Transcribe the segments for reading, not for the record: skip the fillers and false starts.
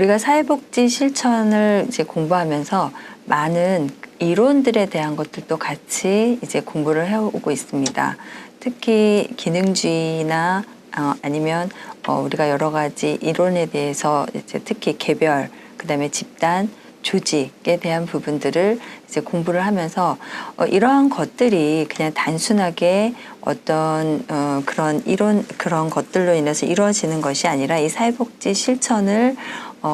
우리가 사회복지 실천을 이제 공부하면서 많은 이론들에 대한 것들도 같이 이제 공부를 해오고 있습니다. 특히 기능주의나 아니면 우리가 여러 가지 이론에 대해서 이제 특히 개별, 그다음에 집단, 조직에 대한 부분들을 이제 공부를 하면서 이러한 것들이 그냥 단순하게 어떤 그런 것들로 인해서 이루어지는 것이 아니라 이 사회복지 실천을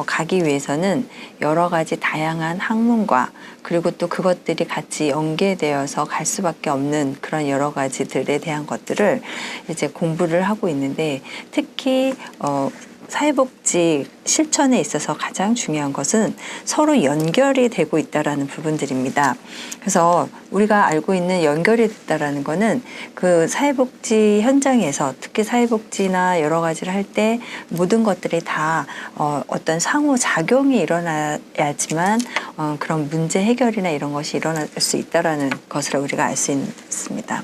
가기 위해서는 여러 가지 다양한 학문과 그리고 또 그것들이 같이 연계되어서 갈 수밖에 없는 그런 여러 가지들에 대한 것들을 이제 공부를 하고 있는데, 특히 사회복지 실천에 있어서 가장 중요한 것은 서로 연결이 되고 있다라는 부분들입니다. 그래서 우리가 알고 있는 연결이 됐다라는 거는 그 사회복지 현장에서 특히 사회복지나 여러 가지를 할 때 모든 것들이 다 어떤 상호작용이 일어나야지만 그런 문제 해결이나 이런 것이 일어날 수 있다라는 것을 우리가 알 수 있습니다.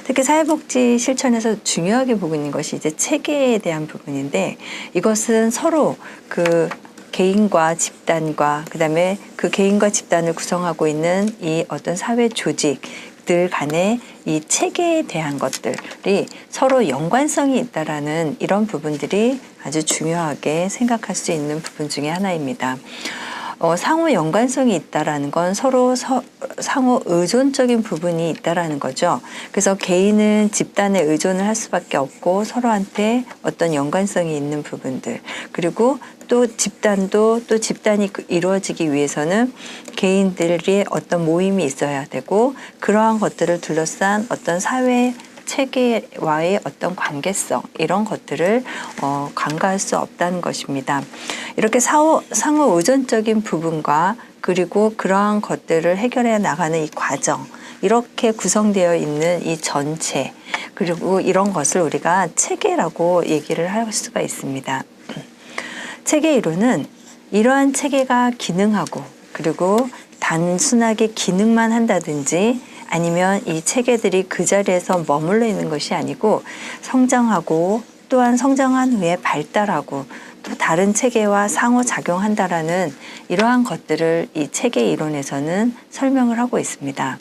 특히 사회복지 실천에서 중요하게 보고 있는 것이 이제 체계에 대한 부분인데, 이것은 서로 그 개인과 집단과 그다음에 그 개인과 집단을 구성하고 있는 이 어떤 사회 조직들 간의 이 체계에 대한 것들이 서로 연관성이 있다라는 이런 부분들이 아주 중요하게 생각할 수 있는 부분 중에 하나입니다. 상호 연관성이 있다라는 건 서로 상호 의존적인 부분이 있다라는 거죠. 그래서 개인은 집단에 의존을 할 수밖에 없고 서로한테 어떤 연관성이 있는 부분들, 그리고 또 집단도 또 집단이 이루어지기 위해서는 개인들이 어떤 모임이 있어야 되고, 그러한 것들을 둘러싼 어떤 사회 체계와의 어떤 관계성, 이런 것들을 간과할 수 없다는 것입니다. 이렇게 상호 의존적인 부분과 그리고 그러한 것들을 해결해 나가는 이 과정, 이렇게 구성되어 있는 이 전체, 그리고 이런 것을 우리가 체계라고 얘기를 할 수가 있습니다. 체계 이론은 이러한 체계가 기능하고 그리고 단순하게 기능만 한다든지 아니면 이 체계들이 그 자리에서 머물러 있는 것이 아니고 성장하고, 또한 성장한 후에 발달하고 또 다른 체계와 상호작용한다라는 이러한 것들을 이 체계 이론에서는 설명을 하고 있습니다.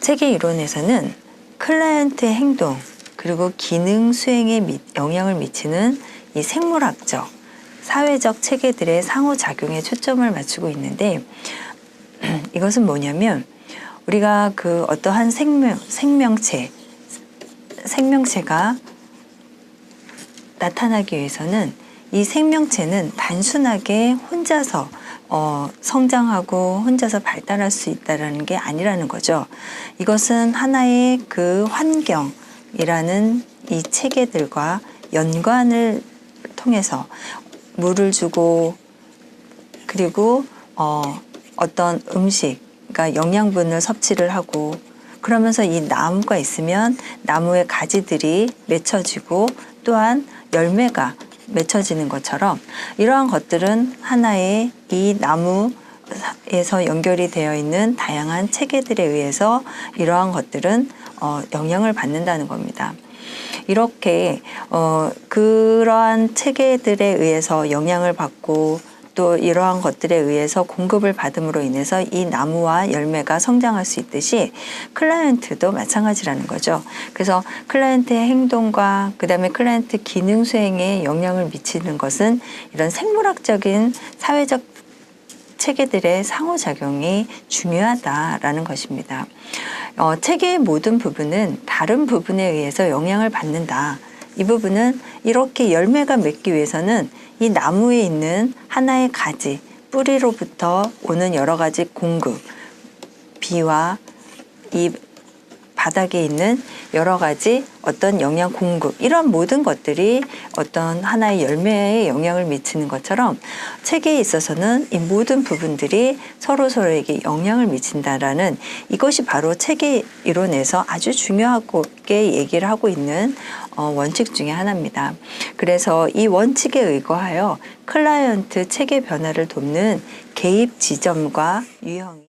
체계 이론에서는 클라이언트의 행동 그리고 기능 수행에 영향을 미치는 이 생물학적, 사회적 체계들의 상호작용에 초점을 맞추고 있는데, 이것은 뭐냐면 우리가 그 어떠한 생명체가 나타나기 위해서는 이 생명체는 단순하게 혼자서 성장하고 혼자서 발달할 수 있다는 게 아니라는 거죠. 이것은 하나의 그 환경이라는 이 체계들과 연관을 통해서 물을 주고, 그리고 어떤 음식, 그러니까 영양분을 섭취를 하고, 그러면서 이 나무가 있으면 나무의 가지들이 맺혀지고 또한 열매가 맺혀지는 것처럼, 이러한 것들은 하나의 이 나무에서 연결이 되어 있는 다양한 체계들에 의해서 이러한 것들은 영향을 받는다는 겁니다. 이렇게 그러한 체계들에 의해서 영향을 받고 또 이러한 것들에 의해서 공급을 받음으로 인해서 이 나무와 열매가 성장할 수 있듯이 클라이언트도 마찬가지라는 거죠. 그래서 클라이언트의 행동과 그다음에 클라이언트 기능 수행에 영향을 미치는 것은 이런 생물학적인 사회적 체계들의 상호작용이 중요하다라는 것입니다. 체계의 모든 부분은 다른 부분에 의해서 영향을 받는다. 이 부분은 이렇게 열매가 맺기 위해서는 이 나무에 있는 하나의 가지, 뿌리로부터 오는 여러 가지 공급, 비와 이 바닥에 있는 여러 가지 어떤 영양 공급, 이런 모든 것들이 어떤 하나의 열매에 영향을 미치는 것처럼 체계에 있어서는 이 모든 부분들이 서로에게 영향을 미친다라는, 이것이 바로 체계 이론에서 아주 중요하게 얘기를 하고 있는 원칙 중에 하나입니다. 그래서 이 원칙에 의거하여 클라이언트 체계 변화를 돕는 개입 지점과 유형이